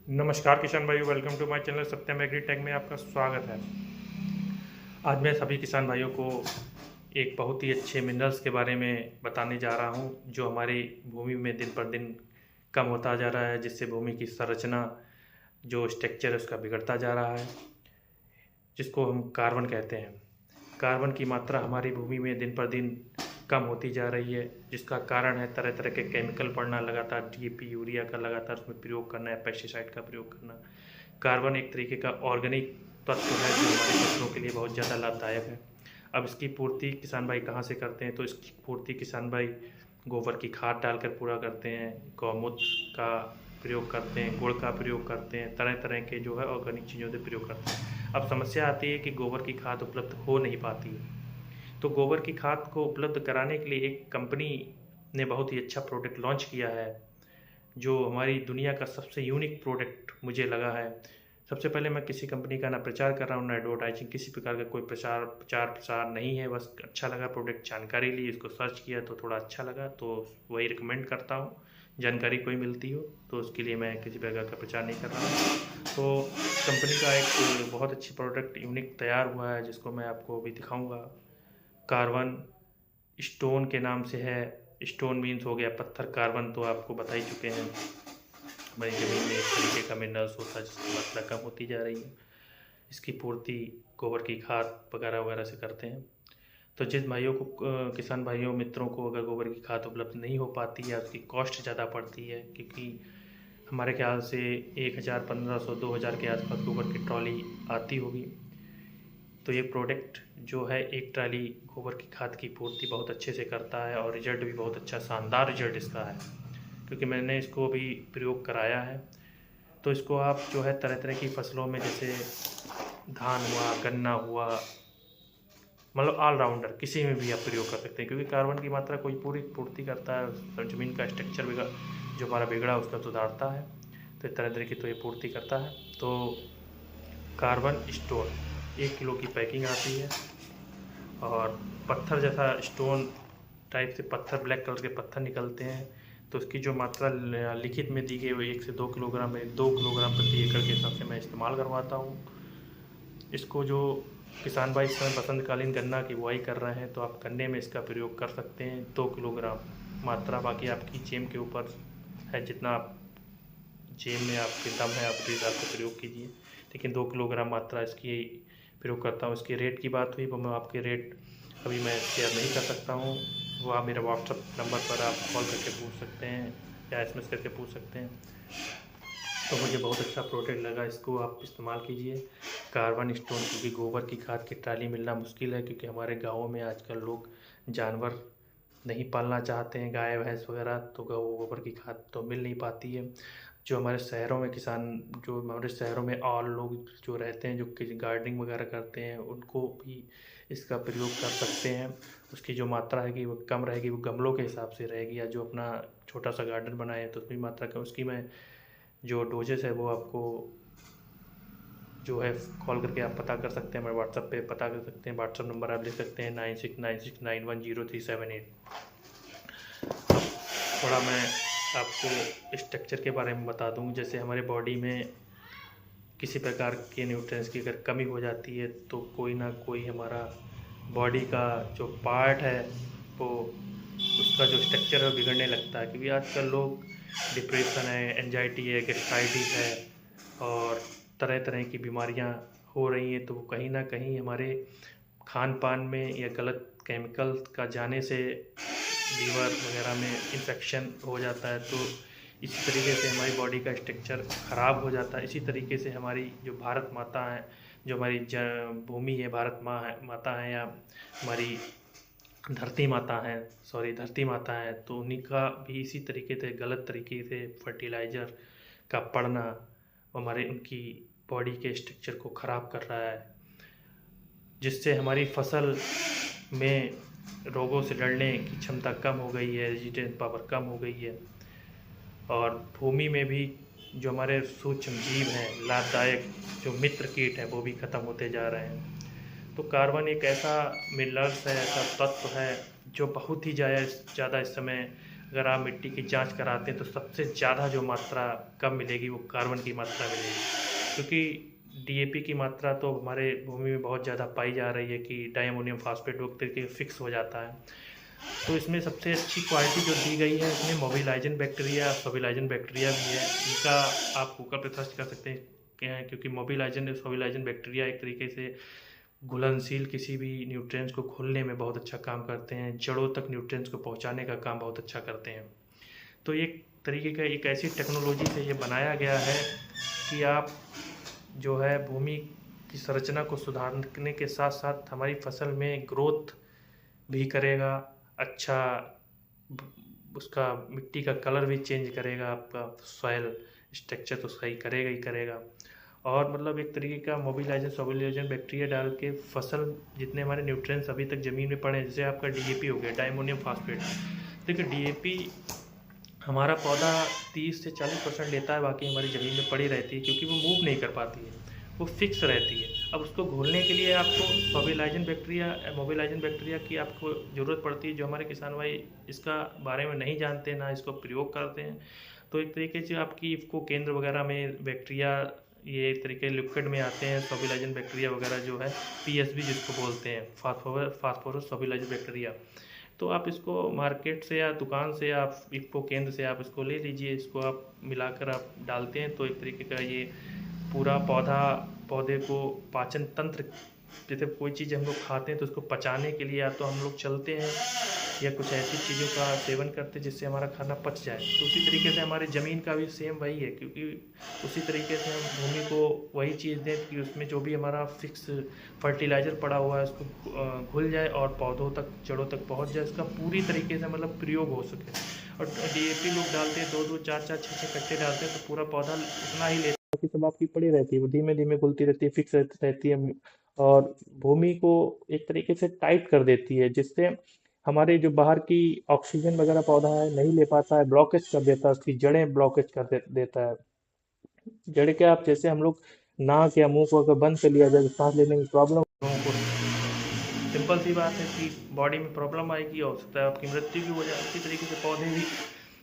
नमस्कार किसान भाइयों, welcome to my channel Satyam agritech में आपका स्वागत है। आज मैं सभी किसान भाइयों को एक बहुत ही अच्छे मिनरल्स के बारे में बताने जा रहा हूं, जो हमारी भूमि में दिन पर दिन कम होता जा रहा है, जिससे भूमि की संरचना जो स्ट्रक्चर है उसका बिगड़ता जा रहा है, जिसको हम कार्बन कहते हैं। कार्बन की मात्रा हमारी भूमि में दिन पर दिन कम होती जा रही है, जिसका कारण है तरह तरह के केमिकल पड़ना, लगातार डीएपी यूरिया का लगातार उसमें प्रयोग करना है, पेस्टिसाइड का प्रयोग करना। कार्बन एक तरीके का ऑर्गेनिक तत्व है जो हमारी फसलों के लिए बहुत ज़्यादा लाभदायक है। अब इसकी पूर्ति किसान भाई कहाँ से करते हैं? तो इसकी पूर्ति किसान भाई गोबर की खाद डालकर पूरा करते हैं, गौमूत्र का प्रयोग करते हैं, गुड़ का प्रयोग करते हैं, तरह तरह के जो है ऑर्गेनिक चीज़ों से प्रयोग करते हैं। अब समस्या आती है कि गोबर की खाद उपलब्ध हो नहीं पाती है। तो गोबर की खाद को उपलब्ध कराने के लिए एक कंपनी ने बहुत ही अच्छा प्रोडक्ट लॉन्च किया है, जो हमारी दुनिया का सबसे यूनिक प्रोडक्ट मुझे लगा है। सबसे पहले मैं किसी कंपनी का ना प्रचार कर रहा हूँ, ना एडवर्टाइजिंग, किसी प्रकार का कोई प्रचार नहीं है। बस अच्छा लगा प्रोडक्ट, जानकारी ली, इसको सर्च किया तो थोड़ा अच्छा लगा, तो वही रिकमेंड करता हूँ। जानकारी कोई मिलती हो तो उसके लिए मैं किसी प्रकार का प्रचार नहीं कर रहा हूँ। तो कंपनी का एक बहुत अच्छी प्रोडक्ट यूनिक तैयार हुआ है, जिसको मैं आपको अभी दिखाऊँगा। कार्बन स्टोन के नाम से है। स्टोन मीन्स हो गया पत्थर, कार्बन तो आपको बता ही चुके हैं। हमारी ज़मीन में एक तरीके का मिनरल्स होता है जिसकी मात्रा कम होती जा रही है। इसकी पूर्ति गोबर की खाद वगैरह वगैरह से करते हैं। तो जिन भाइयों को किसान भाइयों मित्रों को अगर गोबर की खाद उपलब्ध नहीं हो पाती है, उसकी कॉस्ट ज़्यादा पड़ती है, क्योंकि हमारे ख्याल से 1000, 1500, 2000 के आसपास गोबर की ट्रॉली आती होगी। तो ये प्रोडक्ट जो है एक ट्राली गोबर की खाद की पूर्ति बहुत अच्छे से करता है, और रिजल्ट भी बहुत अच्छा, शानदार रिजल्ट इसका है, क्योंकि मैंने इसको अभी प्रयोग कराया है। तो इसको आप जो है तरह तरह की फसलों में, जैसे धान हुआ, गन्ना हुआ, मतलब ऑलराउंडर किसी में भी आप प्रयोग कर सकते हैं, क्योंकि कार्बन की मात्रा कोई पूरी पूर्ति करता है, ज़मीन का स्ट्रक्चर बिगड़ जो हमारा बिगड़ा उसका सुधारता है। तो तरह तरह की तो ये पूर्ति करता है। तो कार्बन स्टोन 1 किलो की पैकिंग आती है, और पत्थर जैसा स्टोन टाइप से पत्थर, ब्लैक कलर के पत्थर निकलते हैं। तो उसकी जो मात्रा लिखित में दी गई वो 1 से 2 किलोग्राम है। 2 किलोग्राम प्रति एकड़ के हिसाब से मैं इस्तेमाल करवाता हूँ। इसको जो किसान भाई इस समय बसंतकालीन गन्ना की बुआई कर रहे हैं, तो आप गन्ने में इसका प्रयोग कर सकते हैं। 2 किलोग्राम मात्रा, बाकी आपकी जेम के ऊपर है, जितना आप जेम में आपके दम है आप उस हिसाब से प्रयोग कीजिए, लेकिन 2 किलोग्राम मात्रा इसकी प्रयोग करता हूँ। इसके रेट की बात हुई, वो मैं आपके रेट अभी मैं शेयर नहीं कर सकता हूँ। वो आप मेरे व्हाट्सअप नंबर पर आप कॉल करके पूछ सकते हैं या एसएमएस करके पूछ सकते हैं। तो मुझे बहुत अच्छा प्रोडक्ट लगा, इसको आप इस्तेमाल कीजिए। कार्बन स्टोन, क्योंकि गोबर की खाद की ट्राली मिलना मुश्किल है, क्योंकि हमारे गाँवों में आजकल लोग जानवर नहीं पालना चाहते हैं, गाय भैंस वगैरह, तो गोबर की खाद तो मिल नहीं पाती है। जो हमारे शहरों में किसान, जो हमारे शहरों में और लोग जो रहते हैं, जो गार्डनिंग वगैरह करते हैं, उनको भी इसका प्रयोग कर सकते हैं। उसकी जो मात्रा रहेगी वो कम रहेगी, वो गमलों के हिसाब से रहेगी, या जो अपना छोटा सा गार्डन बनाए तो उसकी मात्रा कम। उसकी मैं जो डोजेस है वो आपको जो है कॉल करके आप पता कर सकते हैं, हमारे व्हाट्सअप पे पता कर सकते हैं। व्हाट्सअप नंबर आप लिख सकते हैं 9696910378। थोड़ा मैं आपको स्ट्रक्चर के बारे में बता दूं। जैसे हमारे बॉडी में किसी प्रकार के न्यूट्रिएंट्स की अगर कमी हो जाती है, तो कोई ना कोई हमारा बॉडी का जो पार्ट है वो, उसका जो स्ट्रक्चर है वो बिगड़ने लगता है, क्योंकि आजकल लोग डिप्रेशन है, एंजाइटी है, गेस्ट्राइटिस है, और तरह तरह की बीमारियां हो रही हैं। तो वो कहीं ना कहीं हमारे खान पान में या गलत केमिकल का जाने से लीवर वगैरह में इन्फेक्शन हो जाता है। तो इसी तरीके से हमारी बॉडी का स्ट्रक्चर ख़राब हो जाता है। इसी तरीके से हमारी जो भारत माता है, जो हमारी भूमि है, भारत माँ है, माता है, या हमारी धरती माता है, सॉरी धरती माता है, तो उन्हीं का भी इसी तरीके से गलत तरीके से फर्टिलाइज़र का पड़ना हमारे उनकी बॉडी के स्ट्रक्चर को ख़राब कर रहा है, जिससे हमारी फसल में रोगों से लड़ने की क्षमता कम हो गई है, रेजिस्टेंस पावर कम हो गई है, और भूमि में भी जो हमारे सूक्ष्म जीव हैं, लाभदायक जो मित्र कीट हैं, वो भी ख़त्म होते जा रहे हैं। तो कार्बन एक ऐसा मिनरल्स है, ऐसा तत्व है जो बहुत ही ज़्यादा इस समय अगर आप मिट्टी की जांच कराते हैं तो सबसे ज़्यादा जो मात्रा कब मिलेगी वो कार्बन की मात्रा मिलेगी, क्योंकि डीएपी की मात्रा तो हमारे भूमि में बहुत ज़्यादा पाई जा रही है कि डायमोनियम फास्फेट वो तरीके फिक्स हो जाता है। तो इसमें सबसे अच्छी क्वालिटी जो दी गई है इसमें मोबिलाइजन बैक्टीरिया, सोबिलाइजन बैक्टीरिया भी है। इनका आप गूगल पे सर्च कर सकते हैं क्या है, क्योंकि मोबिलाइजन सोबिलाइजन बैक्टीरिया एक तरीके से घुलनशील किसी भी न्यूट्रिएंट्स को घुलने में बहुत अच्छा काम करते हैं, जड़ों तक न्यूट्रिएंट्स को पहुंचाने का काम बहुत अच्छा करते हैं। तो एक तरीके का एक ऐसी टेक्नोलॉजी से ये बनाया गया है कि आप जो है भूमि की संरचना को सुधारने के साथ साथ हमारी फसल में ग्रोथ भी करेगा, अच्छा उसका मिट्टी का कलर भी चेंज करेगा, आपका सॉइल स्ट्रक्चर तो सही करेगा ही करेगा। और मतलब एक तरीके का मोबिलाइजन सोबिलाइजन बैक्टीरिया डाल के फसल जितने हमारे न्यूट्रिएंट्स अभी तक ज़मीन में पड़े हैं, जैसे आपका डीएपी हो गया, डायमोनियम फास्फेट। देखिए डीएपी हमारा पौधा 30 से 40% लेता है, बाकी हमारी ज़मीन में पड़ी रहती है क्योंकि वो मूव नहीं कर पाती है, वो फिक्स रहती है। अब उसको घोलने के लिए आपको सोबिलाइजन बैक्टीरिया, मोबिलाइजन बैक्टीरिया की आपको ज़रूरत पड़ती है, जो हमारे किसान भाई इसका बारे में नहीं जानते, ना इसको प्रयोग करते हैं। तो एक तरीके से आपकी इफ़को केंद्र वगैरह में बैक्टीरिया ये एक तरीके लिक्विड में आते हैं, सोबिलाइजन बैक्टीरिया वगैरह जो है पीएसबी जिसको बोलते हैं, फास्फोरस सोबिलाइजन बैक्टीरिया। तो आप इसको मार्केट से या दुकान से आप इफ़को केंद्र से आप इसको ले लीजिए, इसको आप मिलाकर आप डालते हैं तो एक तरीके का ये पूरा पौधे को पाचन तंत्र, जैसे कोई चीज़ हम लोग खाते हैं तो उसको पचाने के लिए या तो हम लोग चलते हैं या कुछ ऐसी चीज़ों का सेवन करते हैं जिससे हमारा खाना पच जाए। तो उसी तरीके से हमारी ज़मीन का भी सेम वही है, क्योंकि उसी तरीके से हम भूमि को वही चीज़ दें कि उसमें जो भी हमारा फिक्स फर्टिलाइज़र पड़ा हुआ है उसको घुल जाए और पौधों तक, जड़ों तक पहुंच जाए, उसका पूरी तरीके से मतलब प्रयोग हो सके। और डीएपी लोग डालते हैं 2-2, 4-4, 6-6 कट्टे डालते हैं तो पूरा पौधा उतना ही लेता है, बाकी सब आपकी पड़ी रहती है, वो धीमे धीमे घुलती रहती है, फिक्स रहती है और भूमि को एक तरीके से टाइट कर देती है, जिससे हमारे जो बाहर की ऑक्सीजन वगैरह पौधा है नहीं ले पाता है, ब्लॉकेज कर देता है, उसकी जड़ें ब्लॉकेज कर देता है। जड़ क्या, आप जैसे हम लोग नाक या मुंह को अगर बंद कर लिया जाए तो सांस लेने में प्रॉब्लम लोगों को, सिंपल सी बात है कि बॉडी में प्रॉब्लम आएगी और हो सकता है आपकी मृत्यु भी हो जाए। उसी तरीके से पौधे भी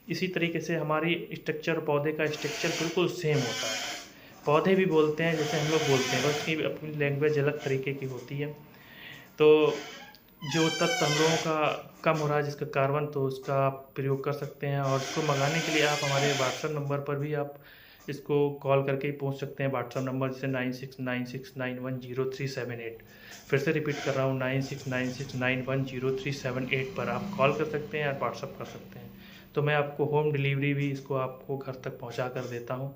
इसी तरीके से हमारी स्ट्रक्चर, पौधे का स्ट्रक्चर बिल्कुल सेम होता है। पौधे भी बोलते हैं जैसे हम लोग बोलते हैं, बस उसकी अपनी लैंग्वेज अलग तरीके की होती है। तो जो तत्व हम लोगों का कम हो रहा है जिसका कार्बन, तो उसका आप प्रयोग कर सकते हैं। और इसको मंगाने के लिए आप हमारे व्हाट्सएप नंबर पर भी आप इसको कॉल करके ही पूछ सकते हैं। व्हाट्सएप नंबर जैसे 9696910378, फिर से रिपीट कर रहा हूँ 9696910378 पर आप कॉल कर सकते हैं या व्हाट्सएप कर सकते हैं। तो मैं आपको होम डिलीवरी भी इसको आपको घर तक पहुंचा कर देता हूं,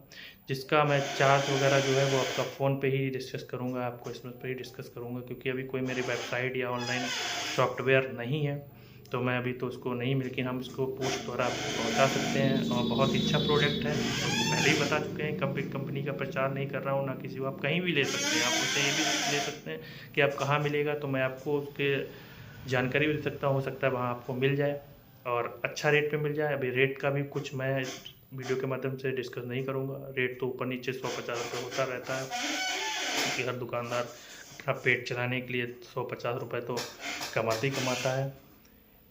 जिसका मैं चार्ज वगैरह जो है वो आपका फ़ोन पे ही डिस्कस करूंगा, आपको इसमें पर ही डिस्कस करूंगा, क्योंकि अभी कोई मेरी वेबसाइट या ऑनलाइन सॉफ्टवेयर नहीं है, तो मैं अभी तो उसको नहीं, लेकिन हम इसको पोस्ट द्वारा आपको पहुँचा सकते हैं। और बहुत ही अच्छा प्रोडक्ट है, आपको पहले ही बता चुके हैं, कभी कंपनी का प्रचार नहीं कर रहा हूँ, ना किसी को। आप कहीं भी ले सकते हैं, आप उससे ये भी ले सकते हैं कि आप कहाँ मिलेगा, तो मैं आपको उसके जानकारी भी दे सकता हूँ, हो सकता है वहाँ आपको मिल जाए और अच्छा रेट पे मिल जाए। अभी रेट का भी कुछ मैं इस वीडियो के माध्यम से डिस्कस नहीं करूँगा, रेट तो ऊपर नीचे 150 रुपये होता रहता है, क्योंकि हर दुकानदार अपना पेट चलाने के लिए 150 रुपये तो कमाते ही कमाता है।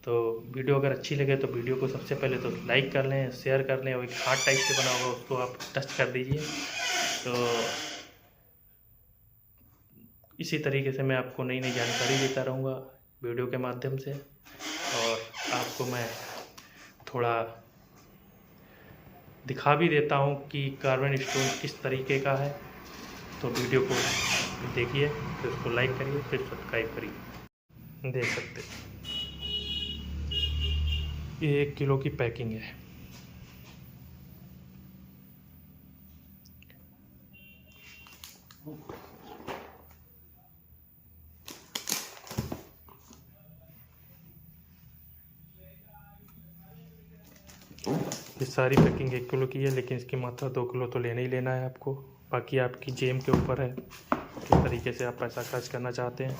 तो वीडियो अगर अच्छी लगे तो वीडियो को सबसे पहले तो लाइक कर लें, शेयर कर लें, और एक हार्ट टाइप से बना होगा उसको आप टच कर दीजिए। तो इसी तरीके से मैं आपको नई नई जानकारी देता रहूँगा वीडियो के माध्यम से, और आपको मैं थोड़ा दिखा भी देता हूँ कि कार्बन स्टोन किस तरीके का है। तो वीडियो को देखिए, फिर उसको लाइक करिए, फिर सब्सक्राइब करिए। देख सकते ये 1 किलो की पैकिंग है। ये सारी पैकिंग 1 किलो की है, लेकिन इसकी मात्रा 2 किलो तो लेना ही लेना है आपको। बाकी आपकी जेब के ऊपर है किस तरीके से आप पैसा खर्च करना चाहते हैं।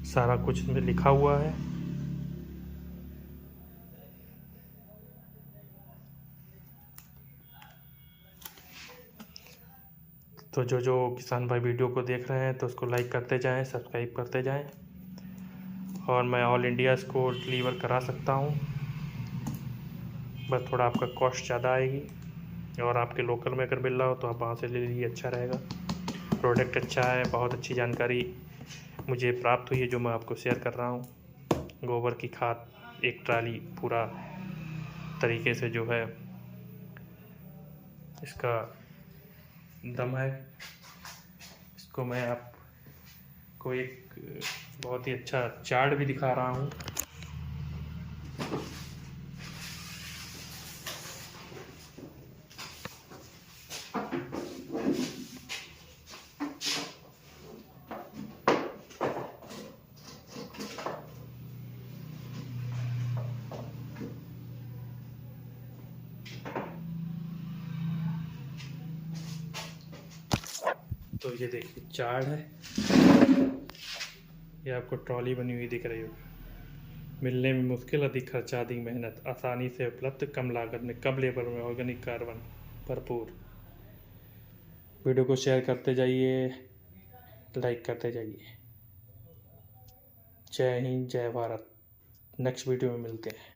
सारा कुछ इसमें लिखा हुआ है। तो जो किसान भाई वीडियो को देख रहे हैं तो उसको लाइक करते जाएं, सब्सक्राइब करते जाएं। और मैं ऑल इंडिया इसको डिलीवर करा सकता हूं, बस थोड़ा आपका कॉस्ट ज़्यादा आएगी। और आपके लोकल में अगर मिल रहा हो तो आप वहाँ से ले लीजिए, अच्छा रहेगा। प्रोडक्ट अच्छा है, बहुत अच्छी जानकारी मुझे प्राप्त हुई है जो मैं आपको शेयर कर रहा हूँ। गोबर की खाद एक ट्राली पूरा तरीके से जो है इसका दम है। इसको मैं आपको एक बहुत ही अच्छा चार्ट भी दिखा रहा हूँ। तो ये देखिए चार्ट है, ये आपको ट्रॉली बनी हुई दिख रही होगी। मिलने में मुश्किल, अधिक खर्चा, अधिक मेहनत, आसानी से उपलब्ध, कम लागत में, कम लेबर में, ऑर्गेनिक कार्बन भरपूर। वीडियो को शेयर करते जाइए, लाइक करते जाइए। जय हिंद, जय भारत। नेक्स्ट वीडियो में मिलते हैं।